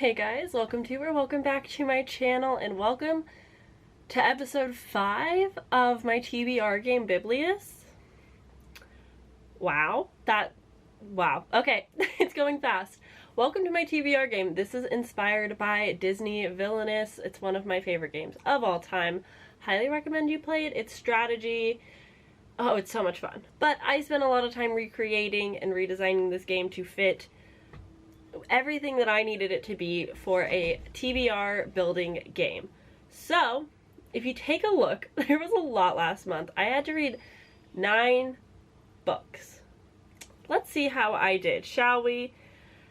Hey guys, welcome back to my channel, and welcome to episode 5 of my TBR game Biblious. Wow. Okay, it's going fast. Welcome to my TBR game. This is inspired by Disney Villainous. It's one of my favorite games of all time. Highly recommend you play it. It's strategy. Oh, it's so much fun. But I spent a lot of time recreating and redesigning this game to fit everything that I needed it to be for a TBR building game. So, if you take a look, there was a lot last month. I had to read 9 books. Let's see how I did, shall we?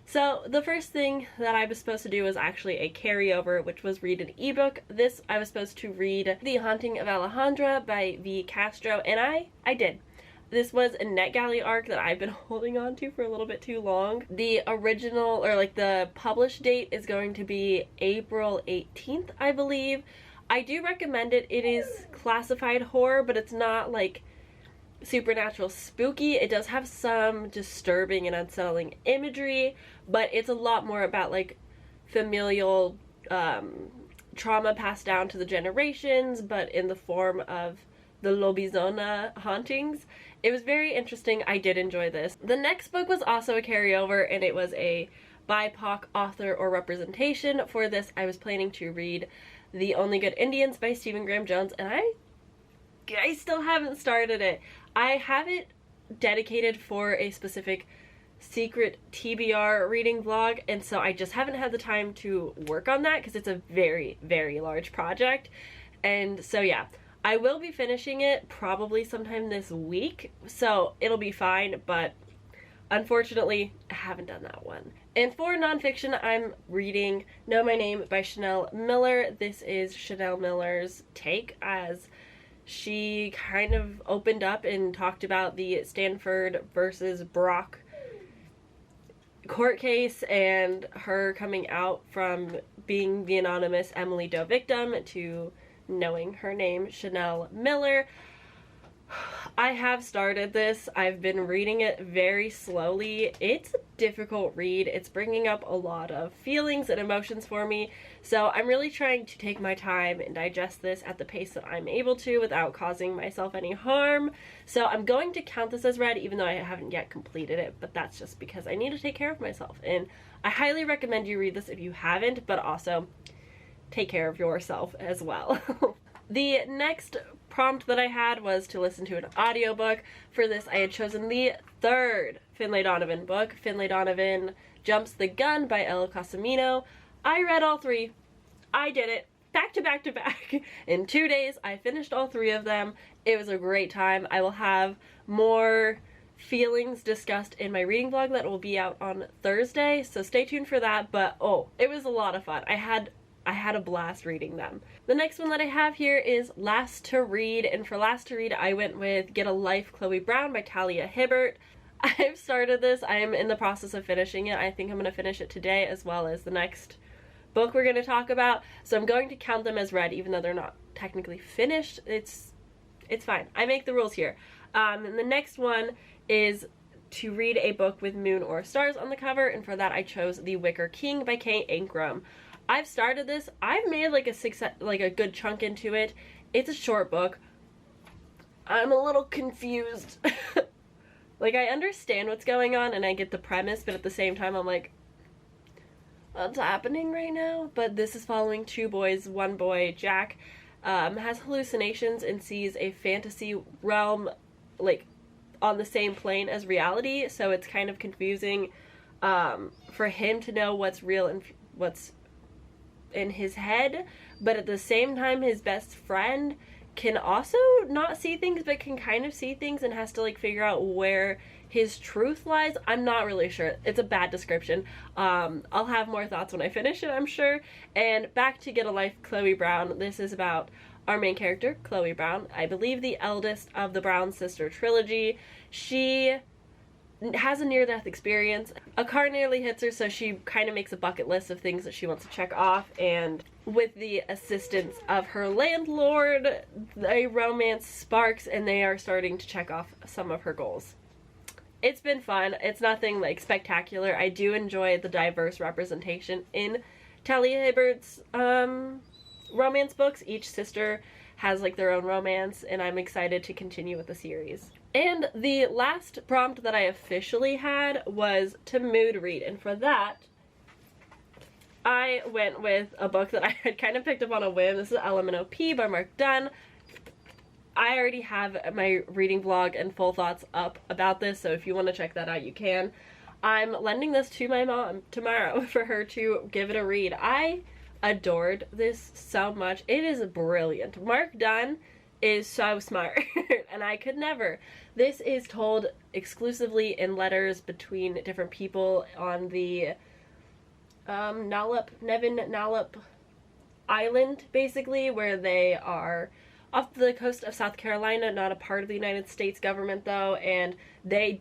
So, the first thing that I was supposed to do was actually a carryover, which was read an ebook. This, I was supposed to read The Haunting of Alejandra by V. Castro, and I did. This was a NetGalley arc that I've been holding on to for a little bit too long. The original, or like the published date, is going to be April 18th, I believe. I do recommend it. It is classified horror, but it's not like supernatural spooky. It does have some disturbing and unsettling imagery, but it's a lot more about like familial trauma passed down to the generations, but in the form of the Lobizona hauntings. It was very interesting. I did enjoy this. The next book was also a carryover, and it was a BIPOC author or representation. For this, I was planning to read The Only Good Indians by Stephen Graham Jones, and I still haven't started it. I have it dedicated for a specific secret TBR reading vlog, and so I just haven't had the time to work on that because it's a very, very large project. And so yeah, I will be finishing it probably sometime this week, so it'll be fine, but unfortunately, I haven't done that one. And for nonfiction, I'm reading Know My Name by Chanel Miller. This is Chanel Miller's take, as she kind of opened up and talked about the Stanford versus Brock court case and her coming out from being the anonymous Emily Doe victim to knowing her name, Chanel Miller. I have started this. I've been reading it very slowly. It's a difficult read. It's bringing up a lot of feelings and emotions for me, so I'm really trying to take my time and digest this at the pace that I'm able to without causing myself any harm. So I'm going to count this as read, even though I haven't yet completed it, but that's just because I need to take care of myself, and I highly recommend you read this if you haven't, but also take care of yourself as well. The next prompt that I had was to listen to an audiobook. For this, I had chosen the 3rd Finlay Donovan book, Finlay Donovan Jumps the Gun by El Casamino. I read all 3. I did it back to back to back. In 2 days, I finished all 3 of them. It was a great time. I will have more feelings discussed in my reading vlog that will be out on Thursday, so stay tuned for that. But oh, it was a lot of fun. I had a blast reading them. The next one that I have here is Last to Read, and for Last to Read, I went with Get a Life, Chloe Brown by Talia Hibbert. I've started this. I am in the process of finishing it. I think I'm going to finish it today, as well as the next book we're going to talk about. So I'm going to count them as read, even though they're not technically finished. It's fine. I make the rules here. And the next one is to read a book with moon or stars on the cover, and for that I chose The Wicker King by Kay Ankrum. I've started this. I've made like a good chunk into it. It's a short book. I'm a little confused. Like, I understand what's going on and I get the premise, but at the same time I'm like, what's happening right now? But this is following 2 boys. One boy, Jack, has hallucinations and sees a fantasy realm like on the same plane as reality, so it's kind of confusing for him to know what's real and what's in his head, but at the same time his best friend can also not see things but can kind of see things and has to like figure out where his truth lies. I'm not really sure. It's a bad description. I'll have more thoughts when I finish it, I'm sure. And back to Get a Life, Chloe Brown. This is about our main character, Chloe Brown, I believe the eldest of the Brown sister trilogy. She has a near-death experience. A car nearly hits her, so she kind of makes a bucket list of things that she wants to check off, and with the assistance of her landlord, a romance sparks and they are starting to check off some of her goals. It's been fun. It's nothing like spectacular. I do enjoy the diverse representation in Talia Hibbert's romance books. Each sister has like their own romance, and I'm excited to continue with the series. And the last prompt that I officially had was to mood read, and for that I went with a book that I had kind of picked up on a whim. This is LMNOP by Mark Dunn. I already have my reading vlog and full thoughts up about this, so if you want to check that out, you can. I'm lending this to my mom tomorrow for her to give it a read. I adored this so much. It is brilliant. Mark Dunn is so smart and I could never. This is told exclusively in letters between different people on the Nevin Nalup Island, basically, where they are off the coast of South Carolina, not a part of the United States government though, and they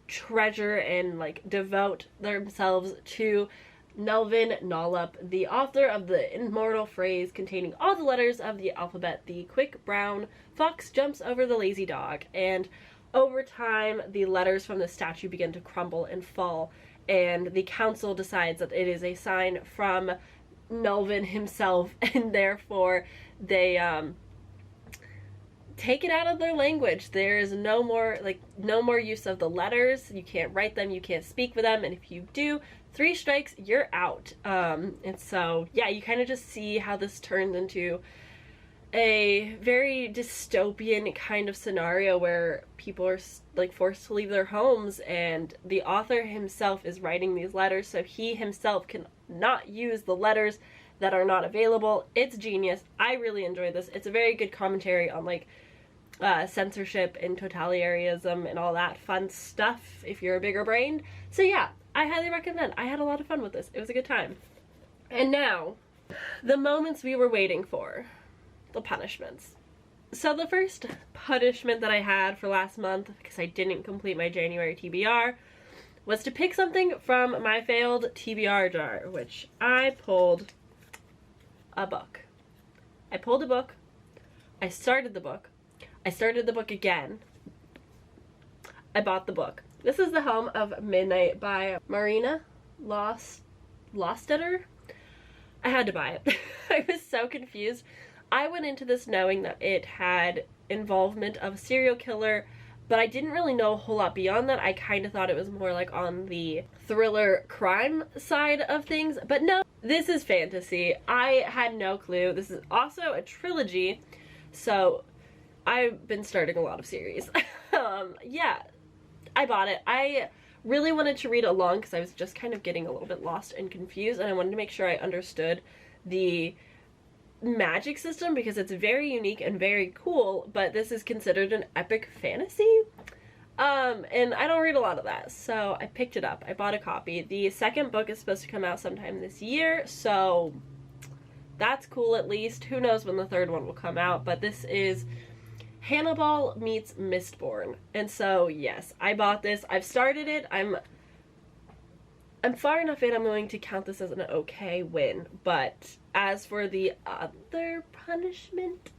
treasure and like devote themselves to Melvin Nalup, the author of the immortal phrase containing all the letters of the alphabet, the quick brown fox jumps over the lazy dog. And over time, the letters from the statue begin to crumble and fall, and the council decides that it is a sign from Melvin himself, and therefore they take it out of their language. There's no more use of the letters. You can't write them, you can't speak with them, and if you do, 3 strikes, you're out. And so yeah, you kind of just see how this turns into a very dystopian kind of scenario where people are like forced to leave their homes, and the author himself is writing these letters so he himself can not use the letters that are not available. It's genius. I really enjoy this. It's a very good commentary on like censorship and totalitarianism and all that fun stuff if you're a bigger brain. So yeah, I highly recommend. I had a lot of fun with this. It was a good time. And now, the moments we were waiting for. The punishments. So the first punishment that I had for last month, because I didn't complete my January TBR, was to pick something from my failed TBR jar, which I pulled a book. I pulled a book. I started the book. I started the book again. I bought the book. This is The Home of Midnight by Marina Lostetter. I had to buy it. I was so confused. I went into this knowing that it had involvement of a serial killer, but I didn't really know a whole lot beyond that. I kind of thought it was more like on the thriller crime side of things, but no, this is fantasy. I had no clue. This is also a trilogy, so I've been starting a lot of series. Yeah, I bought it. I really wanted to read along because I was just kind of getting a little bit lost and confused, and I wanted to make sure I understood the magic system because it's very unique and very cool, but this is considered an epic fantasy. And I don't read a lot of that, so I picked it up. I bought a copy. The second book is supposed to come out sometime this year, so that's cool at least. Who knows when the third one will come out, but this is Hannibal meets Mistborn. And so yes, I bought this. I've started it. I'm far enough in, I'm going to count this as an okay win, but as for the other punishment,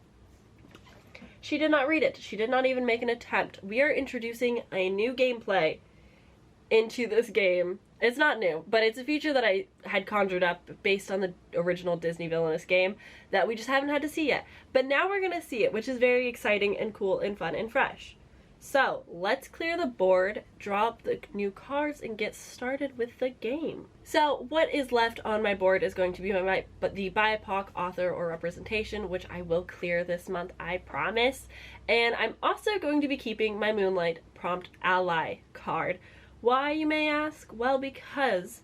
she did not read it. She did not even make an attempt. We are introducing a new gameplay into this game. It's not new, but it's a feature that I had conjured up based on the original Disney Villainous game that we just haven't had to see yet. But now we're gonna see it, which is very exciting and cool and fun and fresh. So let's clear the board, draw up the new cards, and get started with the game. So what is left on my board is going to be the BIPOC author or representation, which I will clear this month, I promise. And I'm also going to be keeping my Moonlight Prompt Ally card. Why, you may ask? Well, because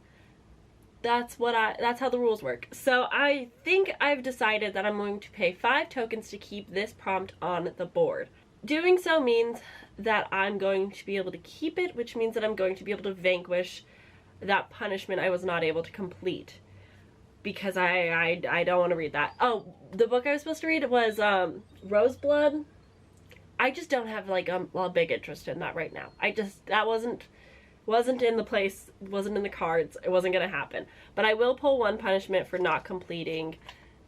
that's how the rules work. So I think I've decided that I'm going to pay 5 tokens to keep this prompt on the board. Doing so means that I'm going to be able to keep it, which means that I'm going to be able to vanquish that punishment I was not able to complete. Because I don't want to read that. Oh, the book I was supposed to read was Roseblood. I just don't have like a big interest in that right now. That wasn't in the place, wasn't in the cards, it wasn't gonna happen. But I will pull 1 punishment for not completing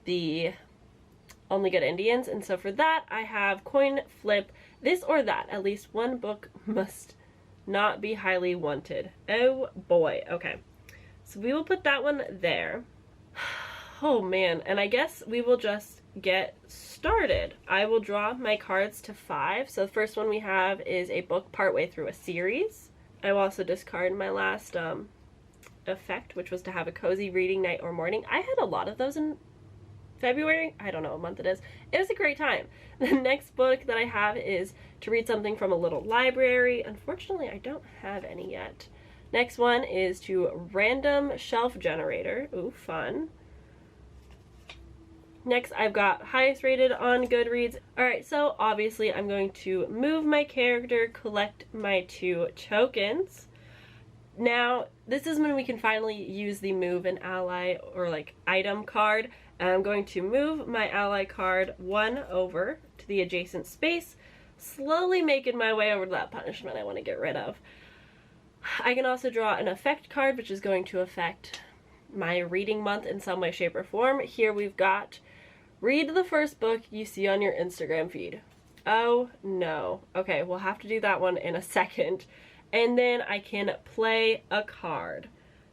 the Only Good Indians, and so for that I have coin flip this or that. At least 1 book must not be highly wanted. Oh boy. Okay, so we will put that one there. Oh man, and I guess we will just get started. I will draw my cards to 5. So the first one we have is a book partway through a series. I will also discard my last effect, which was to have a cozy reading night or morning. I had a lot of those in February. I don't know what month it is. It was a great time. The next book that I have is to read something from a little library. Unfortunately, I don't have any yet. Next one is to random shelf generator. Ooh, fun. Next, I've got highest rated on Goodreads. Alright, so obviously I'm going to move my character, collect my 2 tokens. Now, this is when we can finally use the move an ally or like item card. And I'm going to move my ally card 1 over to the adjacent space, slowly making my way over to that punishment I want to get rid of. I can also draw an effect card, which is going to affect my reading month in some way, shape, or form. Here we've got read the first book you see on your Instagram feed. Oh no. Okay, we'll have to do that one in a second. And then I can play a card.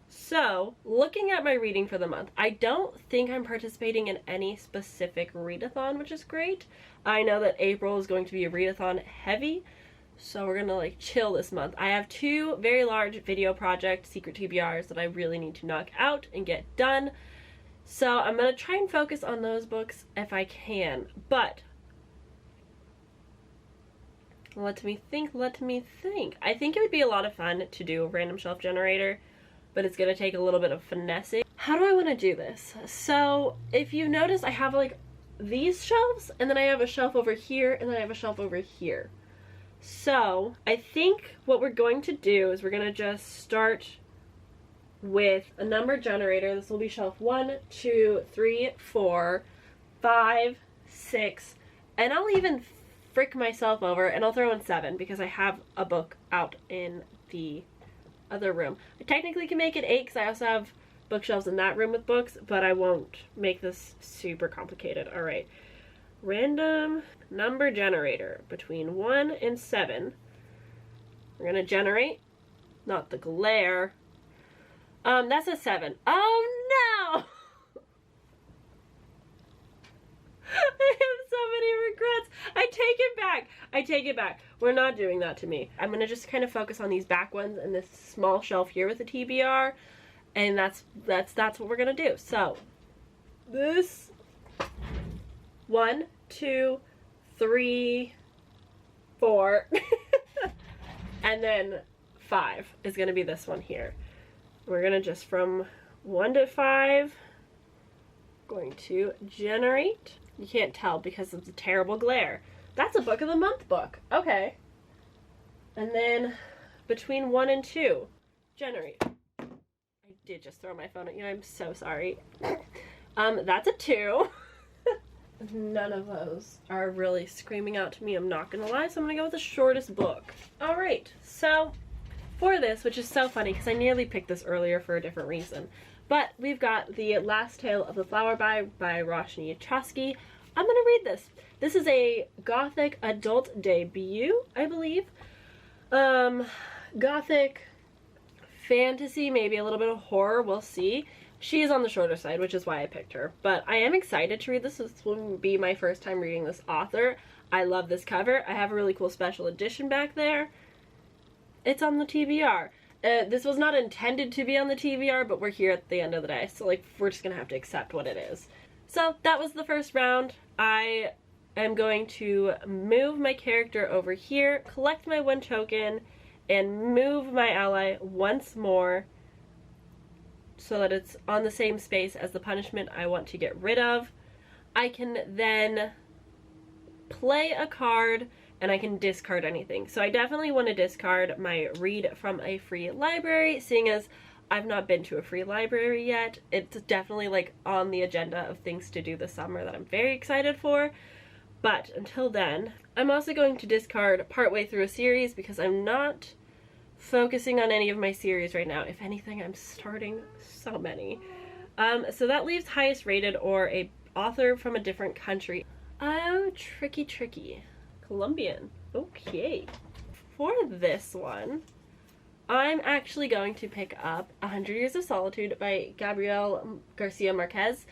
So, looking at my reading for the month, I don't think I'm participating in any specific readathon, which is great. I know that April is going to be a readathon heavy, so we're gonna like chill this month. I have 2 very large video project secret TBRs that I really need to knock out and get done. So I'm gonna try and focus on those books if I can, but let me think. I think it would be a lot of fun to do a random shelf generator, but it's gonna take a little bit of finessing. How do I wanna do this? So if you notice, I have like these shelves, and then I have a shelf over here, and then I have a shelf over here. So I think what we're going to do is we're gonna just start with a number generator. This will be shelf 1, 2, 3, 4, 5, 6, and I'll even frick myself over and I'll throw in 7 because I have a book out in the other room. I technically can make it 8 because I also have bookshelves in that room with books, but I won't make this super complicated. Alright, random number generator between 1 and 7. We're gonna generate, not the glare. That's a 7. Oh no! I have so many regrets. I take it back. We're not doing that to me. I'm gonna just kind of focus on these back ones and this small shelf here with the TBR, and that's what we're gonna do. So this 1, 2, 3, 4, and then 5 is gonna be this one here. We're gonna just from 1 to 5 going to generate. You can't tell because of the terrible glare. That's a book of the month book. Okay. And then between 1 and 2, generate. I did just throw my phone at you. I'm so sorry. That's a 2. None of those are really screaming out to me, I'm not gonna lie, so I'm gonna go with the shortest book. Alright, so for this, which is so funny because I nearly picked this earlier for a different reason, but we've got The Last Tale of the Flower by Roshni Chosky. I'm gonna read this. This is a gothic adult debut, I believe. Gothic fantasy, maybe a little bit of horror, we'll see. She is on the shorter side, which is why I picked her. But I am excited to read this. This will be my first time reading this author. I love this cover. I have a really cool special edition back there. It's on the TBR. This was not intended to be on the TBR, but we're here at the end of the day. So, like, we're just going to have to accept what it is. So, that was the first round. I am going to move my character over here, collect my 1 token, and move my ally once more so that it's on the same space as the punishment I want to get rid of. I can then play a card and I can discard anything. So I definitely want to discard my read from a free library, seeing as I've not been to a free library yet. It's definitely like on the agenda of things to do this summer that I'm very excited for. But until then, I'm also going to discard partway through a series because I'm not focusing on any of my series right now. If anything, I'm starting so many. So that leaves highest rated or a author from a different country. Oh, tricky. Colombian. Okay. For this one, I'm actually going to pick up 100 Years of Solitude by Gabriel Garcia Marquez.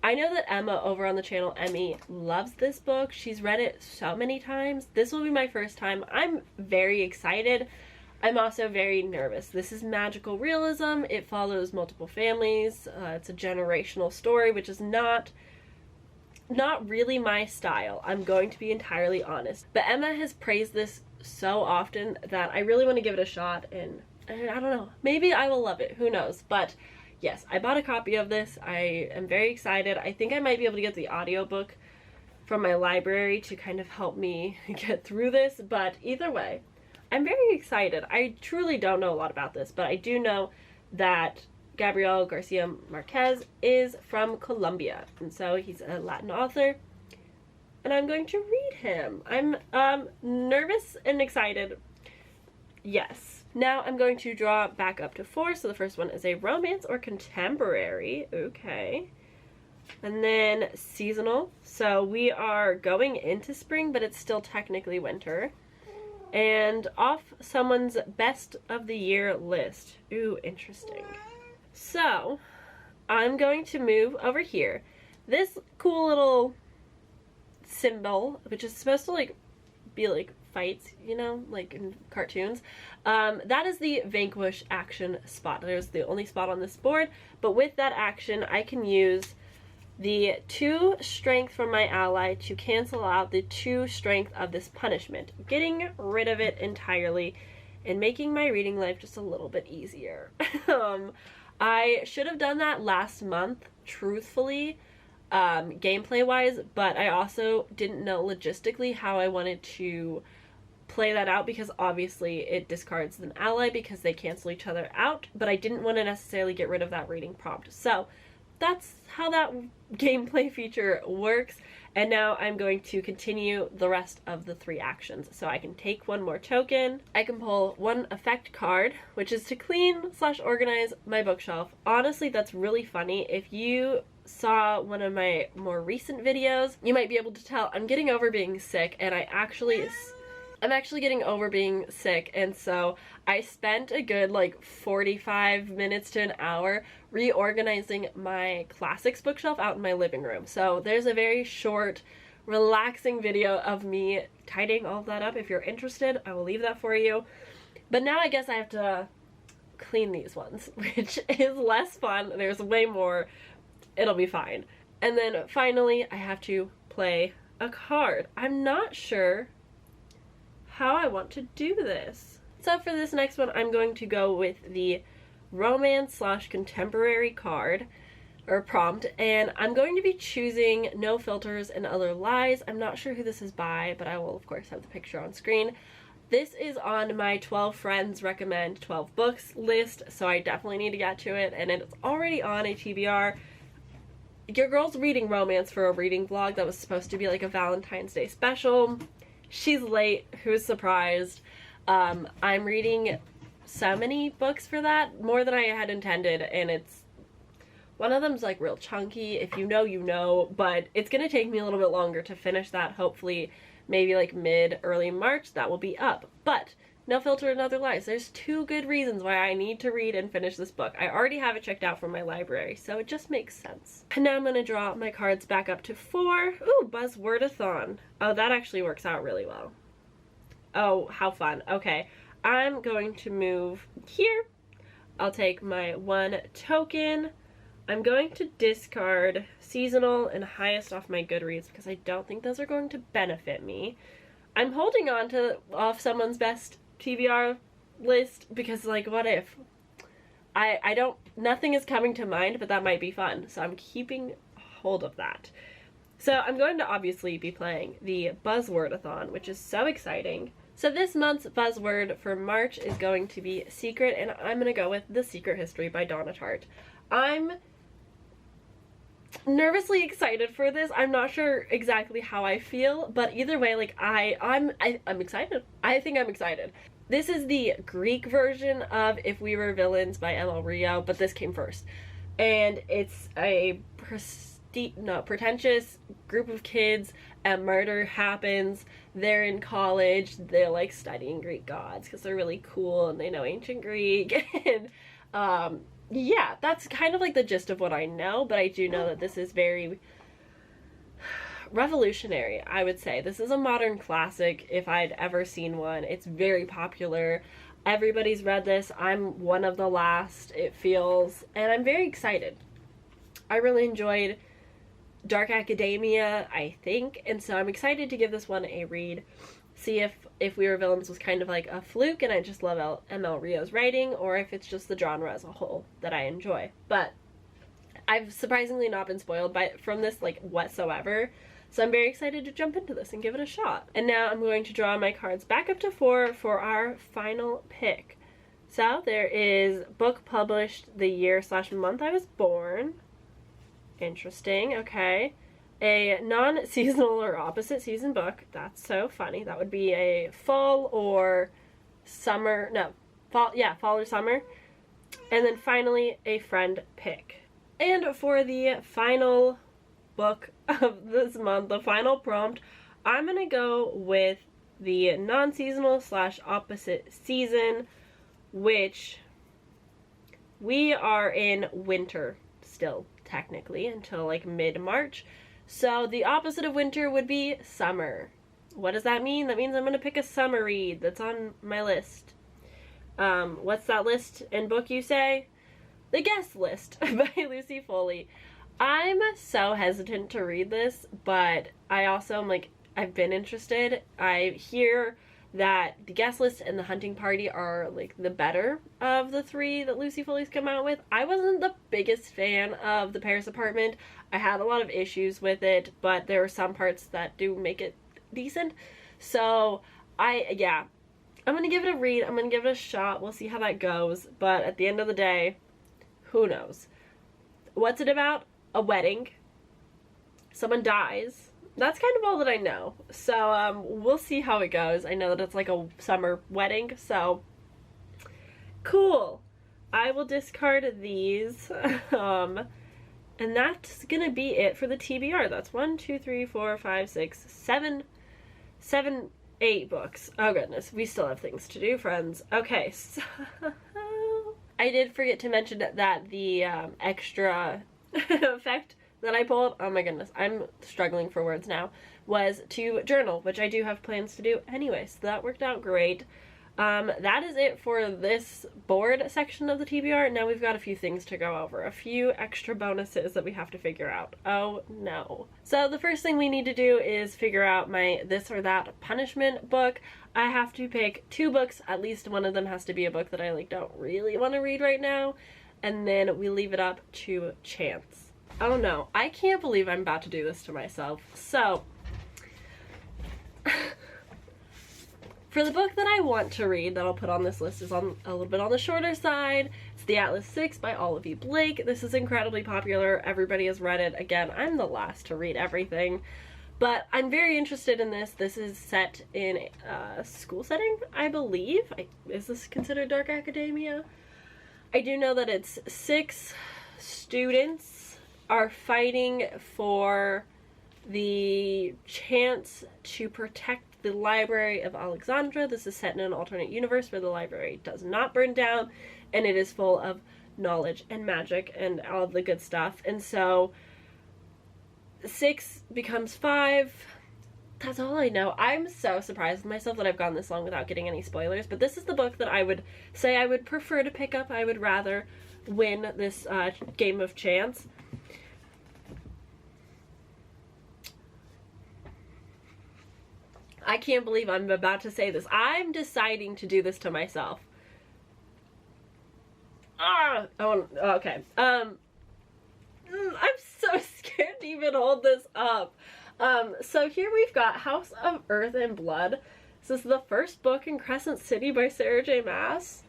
I know that Emma over on the channel, Emmy, loves this book. She's read it so many times. This will be my first time. I'm very excited. I'm also very nervous. This is magical realism. It follows multiple families. It's a generational story, which is not really my style. I'm going to be entirely honest. But Emma has praised this so often that I really want to give it a shot, and I don't know. Maybe I will love it. Who knows? But yes, I bought a copy of this. I am very excited. I think I might be able to get the audiobook from my library to kind of help me get through this, but either way, I'm very excited. I truly don't know a lot about this, but I do know that Gabriel Garcia Marquez is from Colombia, and so he's a Latin author, and I'm going to read him. I'm nervous and excited. Yes. Now I'm going to draw back up to 4. So the first one is a romance or contemporary. Okay. And then seasonal. So we are going into spring, but it's still technically winter. And off someone's best of the year list. Ooh, interesting. So I'm going to move over here. This cool little symbol, which is supposed to like be like fights, you know, like in cartoons. That is the vanquish action spot. There's the only spot on this board, but with that action I can use the 2 strength from my ally to cancel out the 2 strength of this punishment, getting rid of it entirely and making my reading life just a little bit easier. I should have done that last month, truthfully, gameplay wise, but I also didn't know logistically how I wanted to play that out, because obviously it discards an ally because they cancel each other out, but I didn't want to necessarily get rid of that reading prompt. So that's how that gameplay feature works, and now I'm going to continue the rest of the 3 actions. So I can take 1 more token, I can pull 1 effect card, which is to clean/organize my bookshelf. Honestly, that's really funny. If you saw one of my more recent videos, you might be able to tell I'm getting over being sick, and I'm actually getting over being sick, and so I spent a good like 45 minutes to an hour reorganizing my classics bookshelf out in my living room. So there's a very short, relaxing video of me tidying all of that up. If you're interested, I will leave that for you. But now I guess I have to clean these ones, which is less fun. There's way more. It'll be fine. And then finally, I have to play a card. I'm not sure how I want to do this. So for this next one, I'm going to go with the romance/contemporary card or prompt, and I'm going to be choosing No Filters and Other Lies. I'm not sure who this is by, but I will of course have the picture on screen. This is on my 12 friends recommend 12 books list, so I definitely need to get to it, and it's already on a TBR. Your girl's reading romance for a reading vlog that was supposed to be like a Valentine's Day special. She's late. Who's surprised? I'm reading so many books for that, more than I had intended, and it's one of them's like real chunky. If you know, you know, but it's gonna take me a little bit longer to finish that. Hopefully maybe like early March that will be up. But No Filter and Other Lies, there's 2 good reasons why I need to read and finish this book. I already have it checked out from my library, so it just makes sense. And now I'm gonna draw my cards back up to 4. Ooh, Buzzwordathon. Oh, that actually works out really well. Oh, how fun. Okay, I'm going to move here. I'll take my 1 token. I'm going to discard seasonal and highest off my Goodreads because I don't think those are going to benefit me. I'm holding on to off someone's best TBR list because, like, what if? I don't, nothing is coming to mind, but that might be fun, so I'm keeping hold of that. So I'm going to obviously be playing the Buzzwordathon, which is so exciting. So this month's buzzword for March is going to be secret, and I'm going to go with The Secret History by Donna Tartt. I'm nervously excited for this. I'm not sure exactly how I feel, but either way, like I'm excited. I think I'm excited. This is the Greek version of If We Were Villains by ML Rio, but this came first. And it's a prestige pretentious group of kids. A murder happens. They're in college. They're like studying Greek gods because they're really cool and they know ancient Greek. And yeah, that's kind of like the gist of what I know, but I do know that this is very revolutionary, I would say. This is a modern classic if I'd ever seen one. It's very popular. Everybody's read this. I'm one of the last, it feels, and I'm very excited. I really enjoyed Dark Academia, I think, and so I'm excited to give this one a read. See if We Were Villains was kind of like a fluke and I just love ML Rio's writing, or if it's just the genre as a whole that I enjoy. But I've surprisingly not been spoiled from this like whatsoever, so I'm very excited to jump into this and give it a shot. And now I'm going to draw my cards back up to 4 for our final pick. So there is book published the year/month I was born. Interesting, okay. A non-seasonal or opposite season book. That's so funny. That would be a fall or summer, no, fall or summer. And then finally, a friend pick. And for the final book of this month, the final prompt, I'm gonna go with the non-seasonal / opposite season, which we are in winter still, technically, until like mid-March. So the opposite of winter would be summer. What does that mean? That means I'm gonna pick a summer read that's on my list. What's that list and book, you say? The Guest List by Lucy Foley. I'm so hesitant to read this, but I also am like, I've been interested. I hear that The Guest List and The Hunting Party are like the better of the 3 that Lucy Foley's come out with. I wasn't the biggest fan of The Paris Apartment. I had a lot of issues with it, but there are some parts that do make it decent. So I'm gonna give it a read. I'm gonna give it a shot. We'll see how that goes. But at the end of the day, who knows? What's it about? A wedding. Someone dies. That's kind of all that I know. So we'll see how it goes. I know that it's like a summer wedding, so cool. I will discard these. And that's gonna be it for the TBR. That's 1, 2, 3, 4, 5, 6, 7, 8 books. Oh goodness, we still have things to do, friends. Okay, so I did forget to mention that the extra effect that I pulled, oh my goodness, I'm struggling for words now, was to journal, which I do have plans to do anyway, so that worked out great. That is it for this board section of the TBR. Now we've got a few things to go over, a few extra bonuses that we have to figure out. Oh no. So the first thing we need to do is figure out my this or that punishment book. I have to pick 2 books, at least one of them has to be a book that I like don't really want to read right now, and then we leave it up to chance. Oh no, I can't believe I'm about to do this to myself. So for the book that I want to read that I'll put on this list is on a little bit on the shorter side. It's The Atlas 6 by Olivia Blake. This is incredibly popular. Everybody has read it. Again, I'm the last to read everything, but I'm very interested in this. This is set in a school setting, I believe. Is this considered Dark Academia? I do know that it's 6 students are fighting for the chance to protect the Library of Alexandria. This is set in an alternate universe where the library does not burn down and it is full of knowledge and magic and all of the good stuff. And so 6 becomes 5. That's all I know. I'm so surprised with myself that I've gone this long without getting any spoilers, but this is the book that I would say I would prefer to pick up. I would rather win this game of chance. I can't believe I'm about to say this. I'm deciding to do this to myself. Okay. I'm so scared to even hold this up. So here we've got House of Earth and Blood. This is the first book in Crescent City by Sarah J. Maas.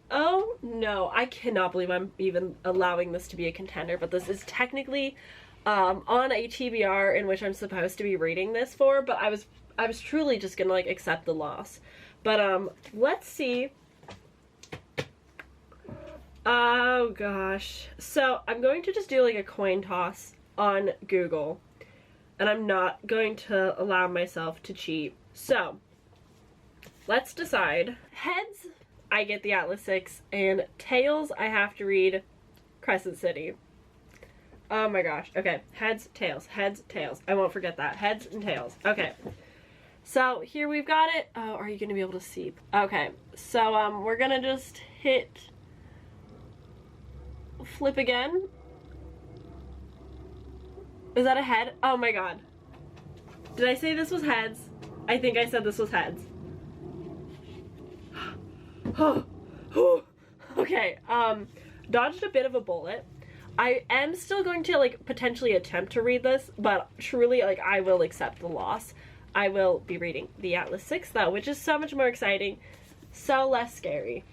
Oh no, I cannot believe I'm even allowing this to be a contender, but this is technically on a TBR in which I'm supposed to be reading this for, but I was truly just gonna like accept the loss. But let's see Oh gosh. So I'm going to just do like a coin toss on Google, and I'm not going to allow myself to cheat. So let's decide. Heads, I get the Atlas 6, and tails, I have to read Crescent City. Oh my gosh. Okay, heads, tails, heads, tails. I won't forget that. Heads and tails. Okay. So here we've got it. Oh, are you gonna be able to see? Okay, so we're gonna just hit flip again. Is that a head? Oh my god. Did I say this was heads? I think I said this was heads. Okay, dodged a bit of a bullet. I am still going to like potentially attempt to read this, but truly like I will accept the loss. I will be reading the Atlas 6 though, which is so much more exciting, so less scary.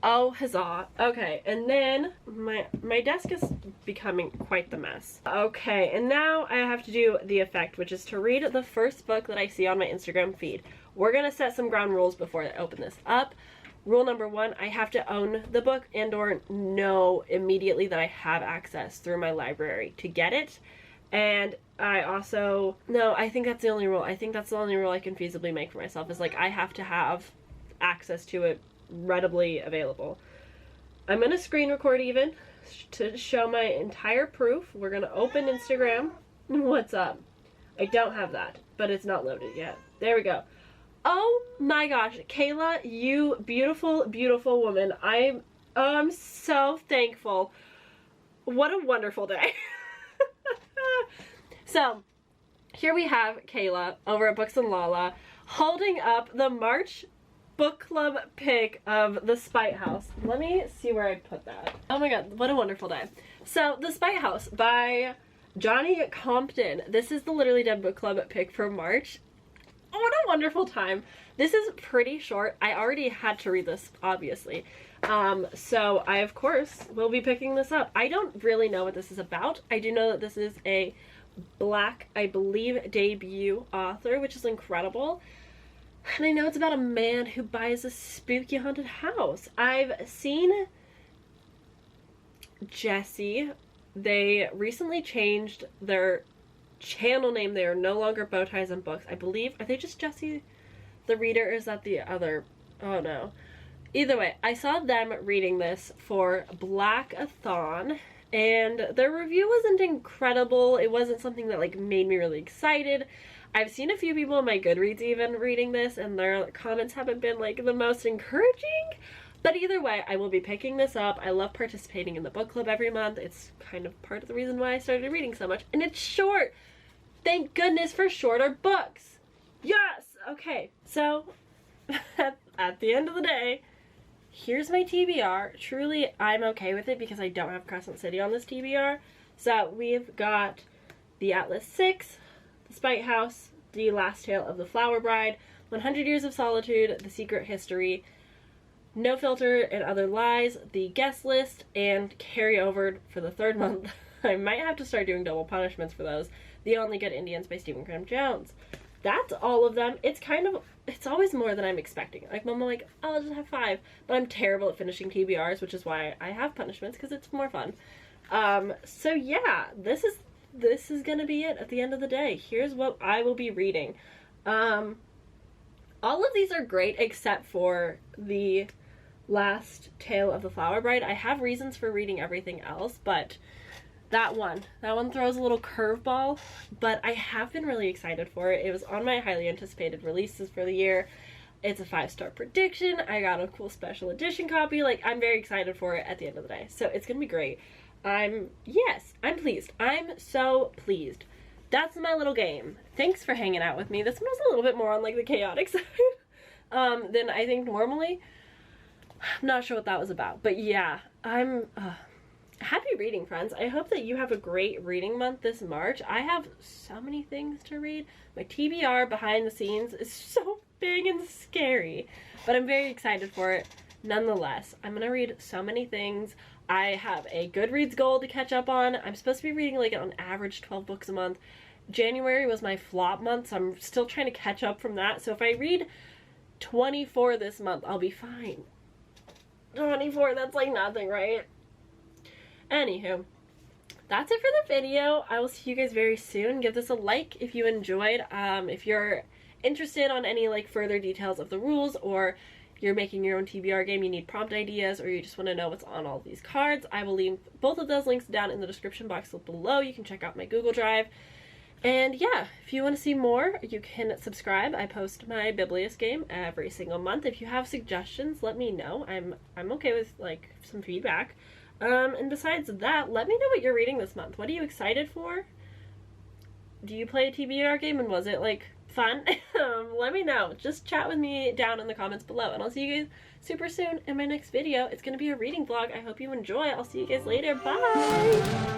Oh, huzzah. Okay, and then my desk is becoming quite the mess. Okay, and now I have to do the effect, which is to read the first book that I see on my Instagram feed. We're gonna set some ground rules before I open this up. Rule number 1, I have to own the book and or know immediately that I have access through my library to get it. And I also, no, I think that's the only rule. I think that's the only rule I can feasibly make for myself, is like I have to have access to it readily available. I'm gonna screen record even to show my entire proof. We're gonna open Instagram. What's up? I don't have that, but it's not loaded yet. There we go. Oh my gosh, Kayla, you beautiful, beautiful woman. I'm so thankful. What a wonderful day. So, here we have Kayla over at Books and Lala holding up the March book club pick of The Spite House. Let me see where I put that. Oh my god, what a wonderful day. So, The Spite House by Johnny Compton. This is the Literally Dead book club pick for March. Oh, what a wonderful time. This is pretty short. I already had to read this, obviously. So I, of course, will be picking this up. I don't really know what this is about. I do know that this is a Black, I believe, debut author, which is incredible. And I know it's about a man who buys a spooky haunted house. I've seen Jessie. They recently changed their channel name. They are no longer Bowties and Books, I believe. Are they just Jessie the Reader, or is that the other? Oh no. Either way, I saw them reading this for Black-a-thon, and their review wasn't incredible. It wasn't something that like made me really excited. I've seen a few people on my Goodreads even reading this, and their comments haven't been like the most encouraging. But either way, I will be picking this up. I love participating in the book club every month. It's kind of part of the reason why I started reading so much. And it's short. Thank goodness for shorter books. Yes! Okay, so at the end of the day, here's my TBR. Truly, I'm okay with it because I don't have Crescent City on this TBR. So we've got the Atlas 6, The Spite House, The Last Tale of the Flower Bride, 100 Years of Solitude, The Secret History, No Filter and Other Lies, The Guest List, and carry over for the third month. I might have to start doing double punishments for those. The Only Good Indians by Stephen Graham Jones. That's all of them. It's always more than I'm expecting. Like, I'm like, oh, I'll just have 5. But I'm terrible at finishing TBRs, which is why I have punishments, because it's more fun. So yeah, this is gonna be it at the end of the day. Here's what I will be reading. All of these are great except for the Last Tale of the Flower Bride. I have reasons for reading everything else, but that one throws a little curveball, but I have been really excited for it. It was on my highly anticipated releases for the year. It's a 5-star prediction. I got a cool special edition copy. Like, I'm very excited for it at the end of the day. So it's gonna be great. I'm pleased. I'm so pleased. That's my little game. Thanks for hanging out with me. This one was a little bit more on like the chaotic side than I think normally. I'm not sure what that was about, but yeah, I'm happy reading, friends. I hope that you have a great reading month this March. I have so many things to read. My TBR behind the scenes is so big and scary, but I'm very excited for it nonetheless. I'm gonna read so many things. I have a Goodreads goal to catch up on. I'm supposed to be reading like on average 12 books a month. January was my flop month, so I'm still trying to catch up from that. So if I read 24 this month, I'll be fine. 24, that's like nothing, right? Anywho, that's it for the video. I will see you guys very soon. Give this a like if you enjoyed. If you're interested on any like further details of the rules, or you're making your own TBR game, you need prompt ideas, or you just want to know what's on all these cards, I will leave both of those links down in the description box below. You can check out my Google Drive. And yeah, if you want to see more, you can subscribe. I post my biblious game every single month. If you have suggestions, let me know. I'm okay with like some feedback. And besides that, let me know what you're reading this month. What are you excited for? Do you play a TBR game, and was it like fun? Let me know. Just chat with me down in the comments below, and I'll see you guys super soon in my next video. It's gonna be a reading vlog. I hope you enjoy. I'll see you guys later. Bye!